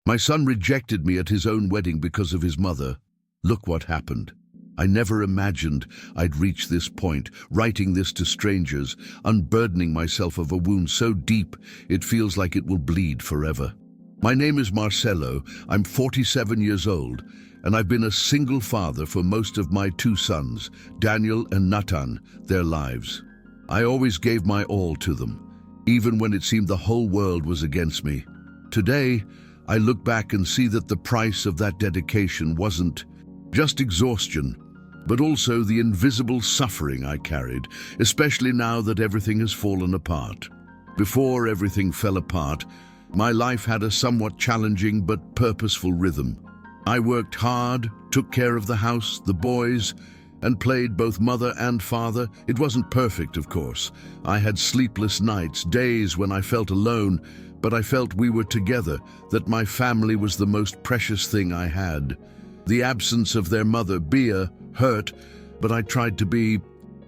My son rejected me at his own wedding because of his mother. Look what happened. I never imagined I'd reach this point, writing this to strangers, unburdening myself of a wound so deep it feels like it will bleed forever. My name is Marcelo, I'm 47 years old, and I've been a single father for most of my two sons, Daniel and Nathan, their lives. I always gave my all to them, even when it seemed the whole world was against me. Today, I look back and see that the price of that dedication wasn't just exhaustion, but also the invisible suffering I carried, especially now that everything has fallen apart. Before everything fell apart, my life had a somewhat challenging but purposeful rhythm. I worked hard, took care of the house, the boys, and played both mother and father. It wasn't perfect, of course. I had sleepless nights, days when I felt alone, but I felt we were together, that my family was the most precious thing I had. The absence of their mother, Bea, hurt, but I tried to be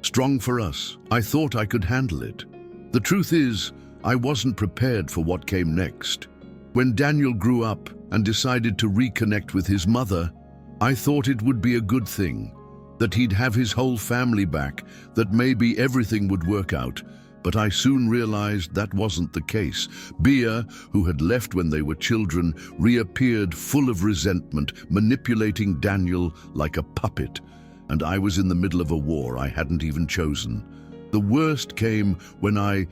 strong for us. I thought I could handle it. The truth is, I wasn't prepared for what came next. When Daniel grew up and decided to reconnect with his mother, I thought it would be a good thing, that he'd have his whole family back, that maybe everything would work out. But I soon realized that wasn't the case. Bea, who had left when they were children, reappeared full of resentment, manipulating Daniel like a puppet. And I was in the middle of a war I hadn't even chosen. The worst came when I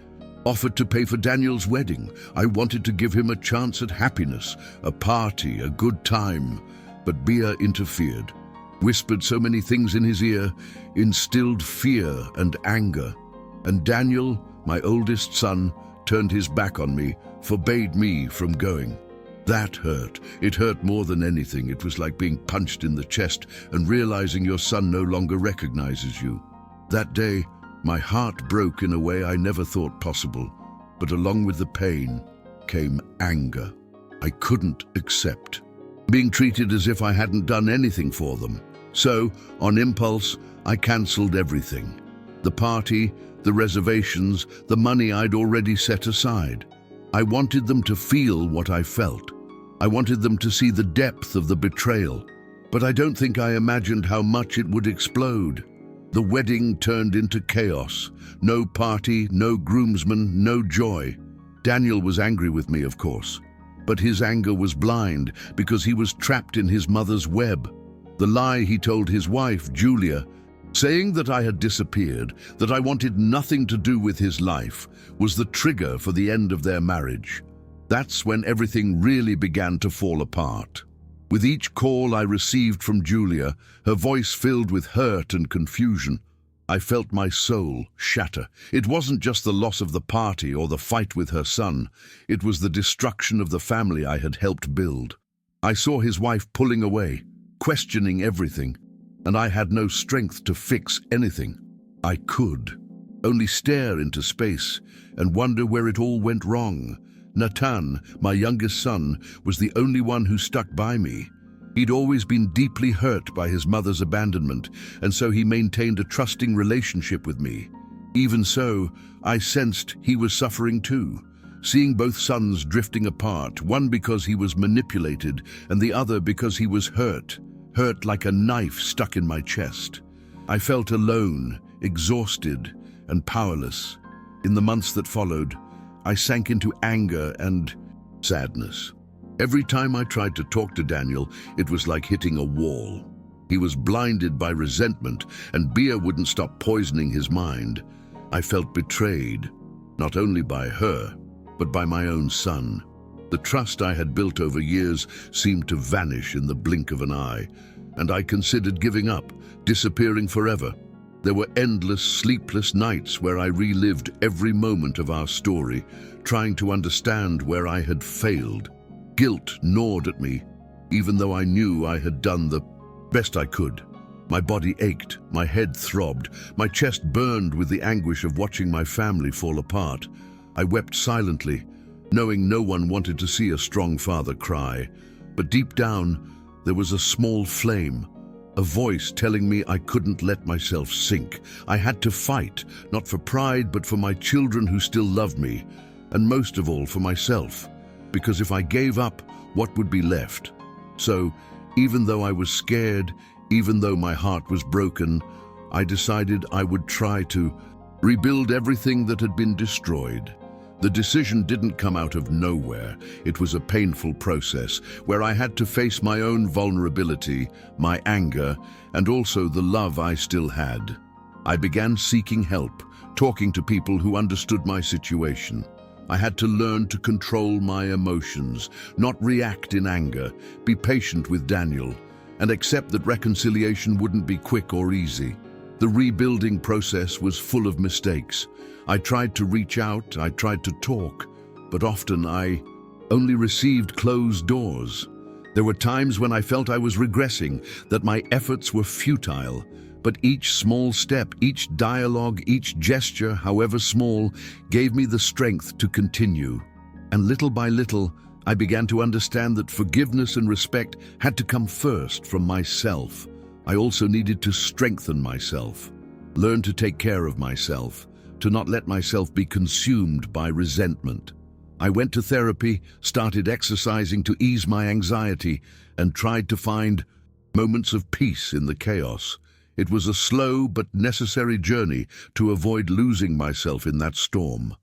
offered to pay for Daniel's wedding. I wanted to give him a chance at happiness, a party, a good time. But Bea interfered, whispered so many things in his ear, instilled fear and anger. And Daniel, my oldest son, turned his back on me, forbade me from going. That hurt. It hurt more than anything. It was like being punched in the chest and realizing your son no longer recognizes you. That day, my heart broke in a way I never thought possible, but along with the pain came anger. I couldn't accept being treated as if I hadn't done anything for them. So, on impulse, I cancelled everything. The party, the reservations, the money I'd already set aside. I wanted them to feel what I felt. I wanted them to see the depth of the betrayal, but I don't think I imagined how much it would explode. The wedding turned into chaos. No party, no groomsmen, no joy. Daniel was angry with me, of course, but his anger was blind because he was trapped in his mother's web. The lie he told his wife, Julia, saying that I had disappeared, that I wanted nothing to do with his life, was the trigger for the end of their marriage. That's when everything really began to fall apart. With each call I received from Julia, her voice filled with hurt and confusion, I felt my soul shatter. It wasn't just the loss of the party or the fight with her son. It was the destruction of the family I had helped build. I saw his wife pulling away, questioning everything, and I had no strength to fix anything. I could only stare into space and wonder where it all went wrong. Nathan, my youngest son, was the only one who stuck by me. He'd always been deeply hurt by his mother's abandonment, and so he maintained a trusting relationship with me. Even so, I sensed he was suffering too, seeing both sons drifting apart, one because he was manipulated and the other because he was hurt like a knife stuck in my chest. I felt alone, exhausted, and powerless. In the months that followed, I sank into anger and sadness. Every time I tried to talk to Daniel, it was like hitting a wall. He was blinded by resentment, and Bea wouldn't stop poisoning his mind. I felt betrayed, not only by her, but by my own son. The trust I had built over years seemed to vanish in the blink of an eye, and I considered giving up, disappearing forever. There were endless, sleepless nights where I relived every moment of our story, trying to understand where I had failed. Guilt gnawed at me, even though I knew I had done the best I could. My body ached, my head throbbed, my chest burned with the anguish of watching my family fall apart. I wept silently, knowing no one wanted to see a strong father cry. But deep down, there was a small flame, a voice telling me I couldn't let myself sink. I had to fight, not for pride, but for my children who still loved me, and most of all for myself. Because if I gave up, what would be left? So, even though I was scared, even though my heart was broken, I decided I would try to rebuild everything that had been destroyed. The decision didn't come out of nowhere. It was a painful process where I had to face my own vulnerability, my anger, and also the love I still had. I began seeking help, talking to people who understood my situation. I had to learn to control my emotions, not react in anger, be patient with Daniel, and accept that reconciliation wouldn't be quick or easy. The rebuilding process was full of mistakes. I tried to reach out, I tried to talk, but often I only received closed doors. There were times when I felt I was regressing, that my efforts were futile, but each small step, each dialogue, each gesture, however small, gave me the strength to continue. And little by little, I began to understand that forgiveness and respect had to come first from myself. I also needed to strengthen myself, learn to take care of myself, to not let myself be consumed by resentment. I went to therapy, started exercising to ease my anxiety, and tried to find moments of peace in the chaos. It was a slow but necessary journey to avoid losing myself in that storm.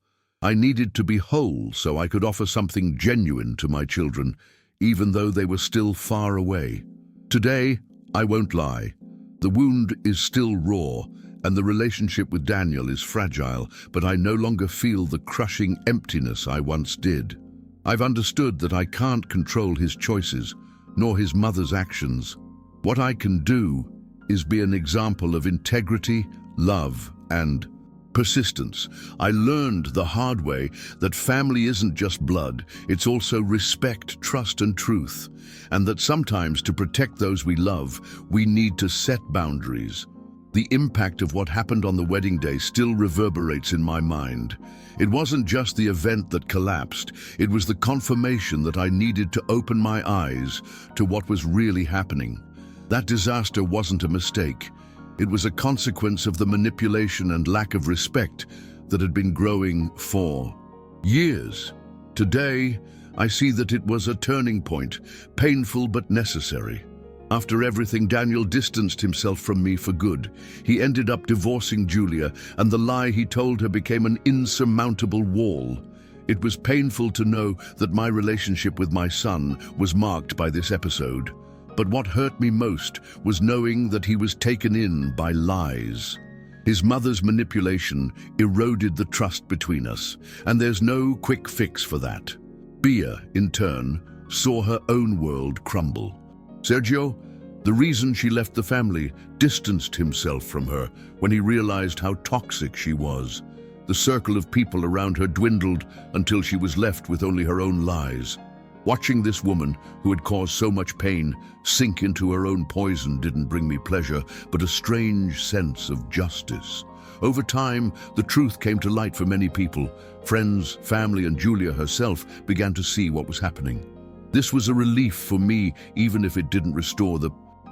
I needed to be whole so I could offer something genuine to my children, even though they were still far away. Today, I won't lie. The wound is still raw, and the relationship with Daniel is fragile, but I no longer feel the crushing emptiness I once did. I've understood that I can't control his choices, nor his mother's actions. What I can do is be an example of integrity, love, and persistence. I learned the hard way that family isn't just blood, it's also respect, trust, and truth, and that sometimes to protect those we love, we need to set boundaries. The impact of what happened on the wedding day still reverberates in my mind. It wasn't just the event that collapsed, it was the confirmation that I needed to open my eyes to what was really happening. That disaster wasn't a mistake. It was a consequence of the manipulation and lack of respect that had been growing for years. Today, I see that it was a turning point, painful but necessary. After everything, Daniel distanced himself from me for good. He ended up divorcing Julia, and the lie he told her became an insurmountable wall. It was painful to know that my relationship with my son was marked by this episode. But what hurt me most was knowing that he was taken in by lies. His mother's manipulation eroded the trust between us, and there's no quick fix for that. Bia, in turn, saw her own world crumble. Sergio, the reason she left the family, distanced himself from her when he realized how toxic she was. The circle of people around her dwindled until she was left with only her own lies. Watching this woman, who had caused so much pain, sink into her own poison didn't bring me pleasure, but a strange sense of justice. Over time, the truth came to light for many people. Friends, family, and Julia herself began to see what was happening. This was a relief for me, even if it didn't restore the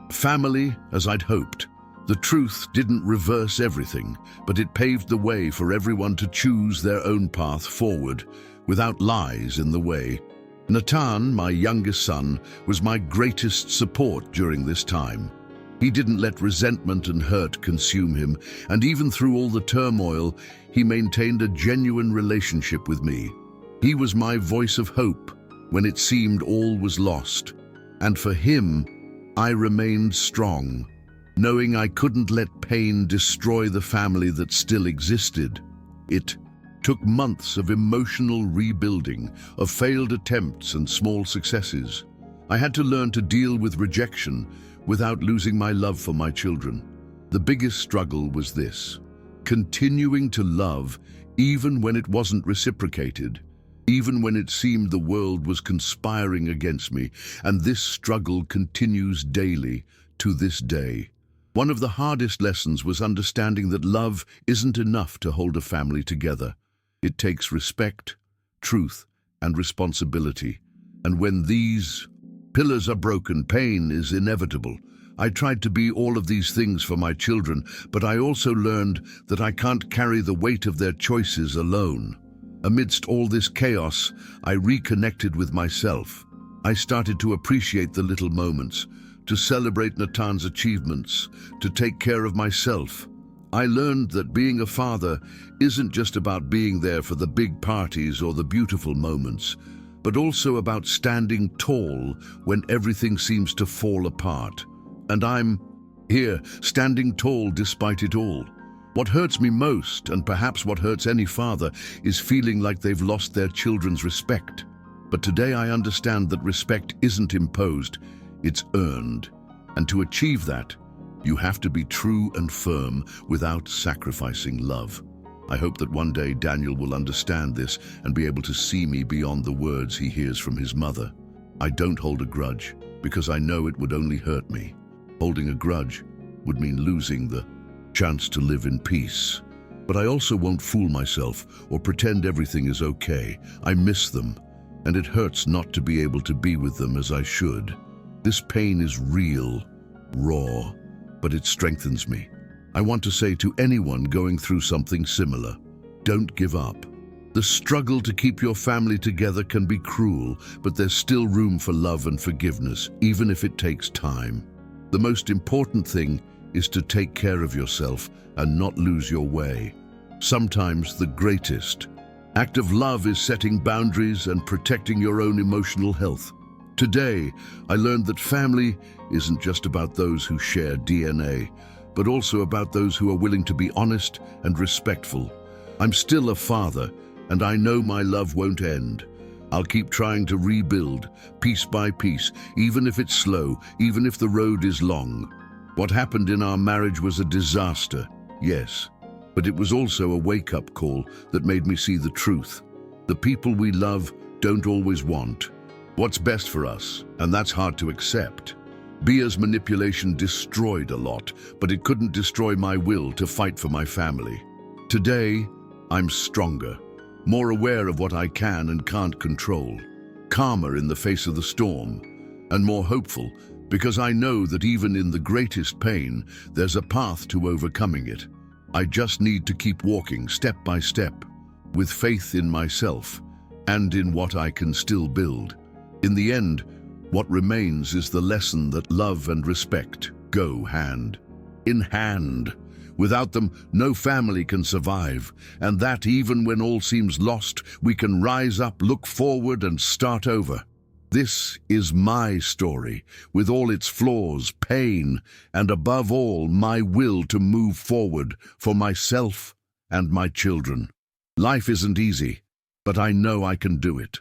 family as I'd hoped. The truth didn't reverse everything, but it paved the way for everyone to choose their own path forward, without lies in the way. Nathan, my youngest son, was my greatest support during this time. He didn't let resentment and hurt consume him, and even through all the turmoil, he maintained a genuine relationship with me. He was my voice of hope when it seemed all was lost, and for him, I remained strong, knowing I couldn't let pain destroy the family that still existed. It took months of emotional rebuilding, of failed attempts and small successes. I had to learn to deal with rejection without losing my love for my children. The biggest struggle was this: continuing to love even when it wasn't reciprocated, even when it seemed the world was conspiring against me, and this struggle continues daily to this day. One of the hardest lessons was understanding that love isn't enough to hold a family together. It takes respect, truth, and responsibility. And when these pillars are broken, pain is inevitable. I tried to be all of these things for my children, but I also learned that I can't carry the weight of their choices alone. Amidst all this chaos, I reconnected with myself. I started to appreciate the little moments, to celebrate Natan's achievements, to take care of myself. I learned that being a father isn't just about being there for the big parties or the beautiful moments, but also about standing tall when everything seems to fall apart. And I'm here, standing tall despite it all. What hurts me most, and perhaps what hurts any father, is feeling like they've lost their children's respect. But today I understand that respect isn't imposed, it's earned. And to achieve that, you have to be true and firm without sacrificing love. I hope that one day Daniel will understand this and be able to see me beyond the words he hears from his mother. I don't hold a grudge because I know it would only hurt me. Holding a grudge would mean losing the chance to live in peace. But I also won't fool myself or pretend everything is okay. I miss them, and it hurts not to be able to be with them as I should. This pain is real, raw, but it strengthens me. I want to say to anyone going through something similar, don't give up. The struggle to keep your family together can be cruel, but there's still room for love and forgiveness, even if it takes time. The most important thing is to take care of yourself and not lose your way. Sometimes the greatest act of love is setting boundaries and protecting your own emotional health. Today, I learned that family isn't just about those who share DNA, but also about those who are willing to be honest and respectful. I'm still a father, and I know my love won't end. I'll keep trying to rebuild, piece by piece, even if it's slow, even if the road is long. What happened in our marriage was a disaster, yes, but it was also a wake-up call that made me see the truth. The people we love don't always want what's best for us, and that's hard to accept. Bia's manipulation destroyed a lot, but it couldn't destroy my will to fight for my family. Today, I'm stronger, more aware of what I can and can't control, calmer in the face of the storm, and more hopeful because I know that even in the greatest pain, there's a path to overcoming it. I just need to keep walking step by step, with faith in myself and in what I can still build. In the end, what remains is the lesson that love and respect go hand in hand. Without them, no family can survive, and that even when all seems lost, we can rise up, look forward, and start over. This is my story, with all its flaws, pain, and above all, my will to move forward for myself and my children. Life isn't easy, but I know I can do it.